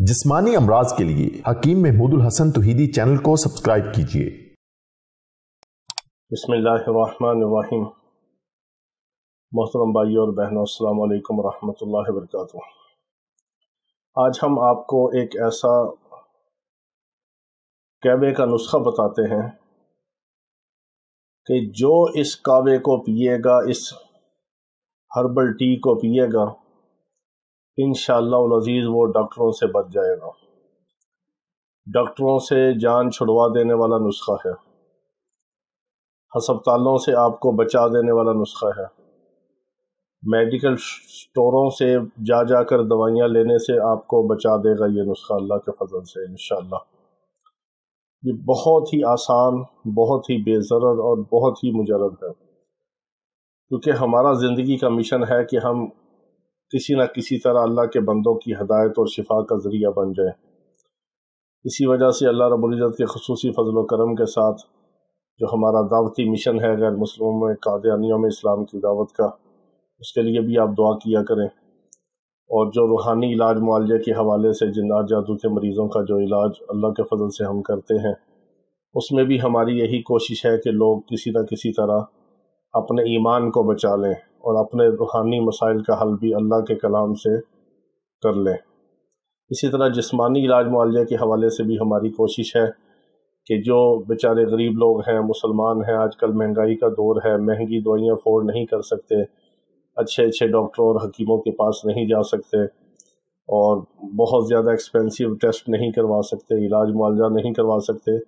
जिस्मानी अमराज के लिए हकीम महमूदुल हसन तौहीदी चैनल को सब्सक्राइब कीजिए। बिस्मिल्लाहिर्रहमानिर्रहीम। मोहतरम भाइयों और बहनों, अस्सलाम वालेकुम रहमतुल्लाहि व बरकातुहू। आज हम आपको एक ऐसा कहवे का नुस्खा बताते हैं कि जो इस कहवे को पिएगा, इस हर्बल टी को पिएगा, इंशाअल्लाह अज़ीज़ वो डॉक्टरों से बच जाएगा। डॉक्टरों से जान छुड़वा देने वाला नुस्खा है, हस्पतालों से आपको बचा देने वाला नुस्खा है, मेडिकल स्टोरों से जाकर दवाइयाँ लेने से आपको बचा देगा ये नुस्खा अल्लाह के फजल से इंशाअल्लाह। ये बहुत ही आसान, बहुत ही बेज़रर और बहुत ही मुजर्रब है, क्योंकि हमारा ज़िंदगी का मिशन है कि हम किसी न किसी तरह अल्लाह के बंदों की हदायत और शिफा का ज़रिया बन जाए। इसी वजह से अल्लाह रब्बुल इज़्ज़त के ख़ुसूसी फज़ल व करम के साथ जो हमारा दावती मिशन है गैर मुस्लिमों में, कादियानियों में इस्लाम की दावत का, उसके लिए भी आप दुआ किया करें। और जो रूहानी इलाज मुआलजे के हवाले से जिन्नात जादू के मरीज़ों का जो इलाज अल्लाह के फजल से हम करते हैं, उसमें भी हमारी यही कोशिश है कि लोग किसी न किसी तरह अपने ईमान को बचा लें और अपने रूहानी मसाइल का हल भी अल्लाह के कलाम से कर लें। इसी तरह जिस्मानी इलाज मुआलजे के हवाले से भी हमारी कोशिश है कि जो बेचारे गरीब लोग हैं, मुसलमान हैं, आजकल महंगाई का दौर है, महंगी दवाइयाँ अफोर्ड नहीं कर सकते, अच्छे डॉक्टरों और हकीमों के पास नहीं जा सकते और बहुत ज़्यादा एक्सपेंसिव टेस्ट नहीं करवा सकते, इलाज मुआलजा नहीं करवा सकते,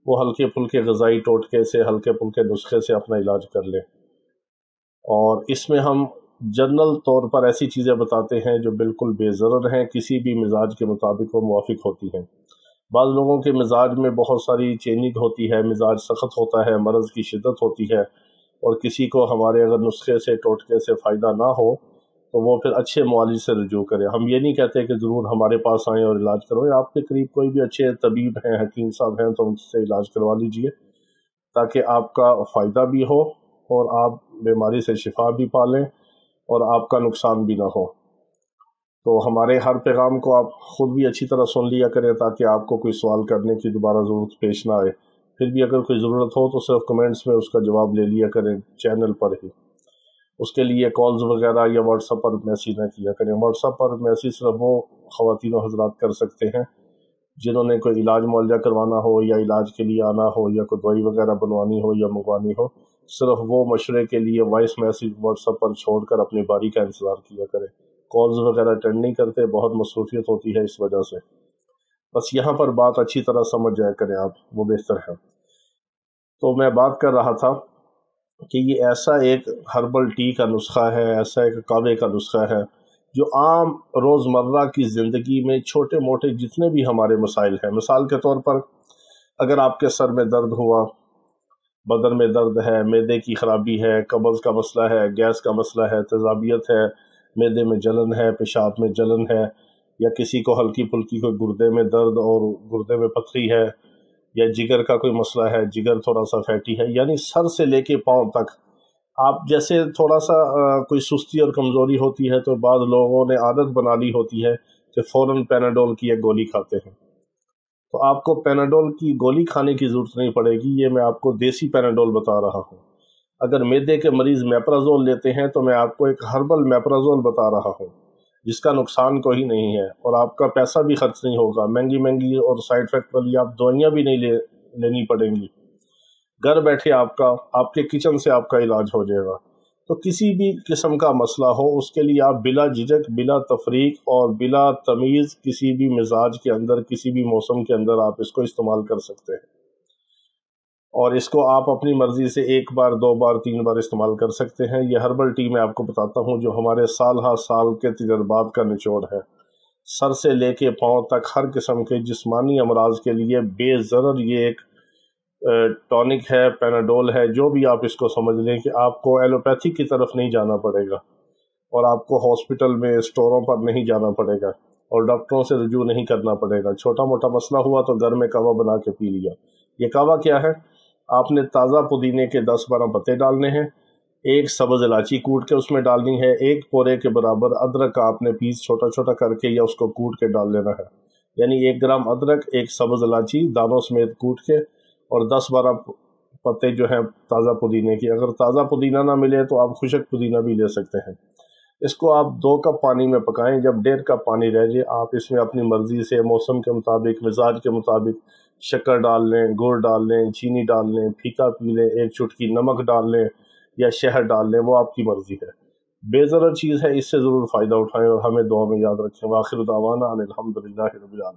वो हल्के फुल्के ग़िज़ाई टोटके से, हल्के फुल्के नुस्खे से अपना इलाज कर लें। और इसमें हम जनरल तौर पर ऐसी चीज़ें बताते हैं जो बिल्कुल बेज़रर हैं, किसी भी मिजाज के मुताबिक वो मुवाफिक होती हैं। बाज़ लोगों के मिजाज में बहुत सारी चेंजिंग होती है, मिजाज सख्त होता है, मर्ज़ की शिद्दत होती है, और किसी को हमारे अगर नुस्खे से टोटके से फ़ायदा ना हो तो वो फिर अच्छे मुआलिज से रुजू करे। हम ये नहीं कहते कि ज़रूर हमारे पास आएँ और इलाज करवाएं। आपके करीब कोई भी अच्छे तबीब हैं, हकीम साहब हैं, तो उनसे इलाज करवा लीजिए ताकि आपका फ़ायदा भी हो और आप बीमारी से शिफा भी पा लें और आपका नुकसान भी ना हो। तो हमारे हर पैगाम को आप ख़ुद भी अच्छी तरह सुन लिया करें ताकि आपको कोई सवाल करने की दोबारा ज़रूरत पेश ना आए। फिर भी अगर कोई ज़रूरत हो तो सिर्फ कमेंट्स में उसका जवाब ले लिया करें चैनल पर ही। उसके लिए कॉल्स वगैरह या व्हाट्सएप पर मैसेज ना किया करें। व्हाट्सएप पर मैसेज सिर्फ वो ख़वातीन व हज़रात कर सकते हैं जिन्होंने कोई इलाज मुआलजा करवाना हो या इलाज के लिए आना हो या कोई दवाई वगैरह बनवानी हो या मंगवानी हो। सिर्फ वो मशवरे के लिए वॉइस मैसेज व्हाट्सएप पर छोड़कर अपनी बारी का इंतज़ार किया करें। कॉल्स वगैरह अटेंड नहीं करते, बहुत मसरूफियत होती है इस वजह से। बस यहाँ पर बात अच्छी तरह समझ जाया करें आप, वो बेहतर है। तो मैं बात कर रहा था कि ये ऐसा एक हर्बल टी का नुस्खा है, ऐसा एक कहवे का नुस्खा है जो आम रोज़मर्रा की ज़िंदगी में छोटे मोटे जितने भी हमारे मसाइल हैं, मिसाल के तौर पर अगर आपके सर में दर्द हुआ, बदन में दर्द है, मैदे की ख़राबी है, कब्ज़ का मसला है, गैस का मसला है, तेज़ाबियत है, मैदे में जलन है, पेशाब में जलन है, या किसी को हल्की फुल्की कोई गुर्दे में दर्द और गुर्दे में पथरी है, या जिगर का कोई मसला है, जिगर थोड़ा सा फैटी है, यानी सर से लेके पाँव तक आप जैसे थोड़ा सा कोई सुस्ती और कमज़ोरी होती है तो बाद लोगों ने आदत बना ली होती है कि फ़ौरन पैनाडोल की एक गोली खाते हैं। तो आपको पैनाडोल की गोली खाने की ज़रूरत नहीं पड़ेगी, ये मैं आपको देसी पैनाडोल बता रहा हूँ। अगर मैदे के मरीज़ मेप्राज़ोल लेते हैं तो मैं आपको एक हर्बल मेप्राज़ोल बता रहा हूँ जिसका नुकसान कोई नहीं है और आपका पैसा भी खर्च नहीं होगा। महंगी और साइड इफ़ेक्ट वाली आप दवाइयाँ भी नहीं लेनी पड़ेंगी। घर बैठे आपके किचन से आपका इलाज हो जाएगा। तो किसी भी किस्म का मसला हो उसके लिए आप बिला झिझक, बिला तफरीक और बिला तमीज़ किसी भी मिजाज के अंदर, किसी भी मौसम के अंदर आप इसको इस्तेमाल कर सकते हैं। और इसको आप अपनी मर्ज़ी से 1 बार, 2 बार, 3 बार इस्तेमाल कर सकते हैं। यह हर्बल टी मैं आपको बताता हूँ जो हमारे साल के तजर्बात का निचोड़ है। सर से लेके पाँव तक हर किस्म के जिस्मानी अमराज के लिए बेज़रर ये एक टॉनिक है, पैनाडोल है, जो भी आप इसको समझ लें कि आपको एलोपैथी की तरफ नहीं जाना पड़ेगा और आपको हॉस्पिटल में, स्टोरों पर नहीं जाना पड़ेगा और डॉक्टरों से रुजू नहीं करना पड़ेगा। छोटा मोटा मसला हुआ तो घर में कहवा बना के पी लिया। ये कहवा क्या है? आपने ताज़ा पुदीने के 10-12 पत्ते डालने हैं, 1 सब्ज़ इलायची कूट के उसमें डालनी है, 1 पोरे के बराबर अदरक का आपने पीस छोटा छोटा करके या उसको कूट के डाल लेना है। یعنی 1 گرام ادرک، 1 سبز الائچی دانوں سمیت کوٹ کے، اور 10-12 پتے جو ہیں تازہ پودینے کی۔ اگر تازہ پودینہ نہ ملے تو آپ خشک پودینہ بھی لے سکتے ہیں۔ اس کو آپ 2 کپ پانی میں پکائیں۔ جب 1.5 کپ پانی رہ جائے آپ اس میں اپنی مرضی سے موسم کے مطابق، مزاج کے مطابق شکر ڈال لیں، گڑ ڈال لیں، چینی ڈال لیں، پھیکا پی لیں، 1 چٹکی نمک ڈال لیں یا شہد ڈال لیں، وہ آپ کی مرضی ہے۔ بے ضرر چیز ہے، اس سے ضرور فائدہ اٹھائیں اور ہمیں دعا میں یاد رکھیں۔ وآخر دعوانا ان الحمدللہ رب العالمین۔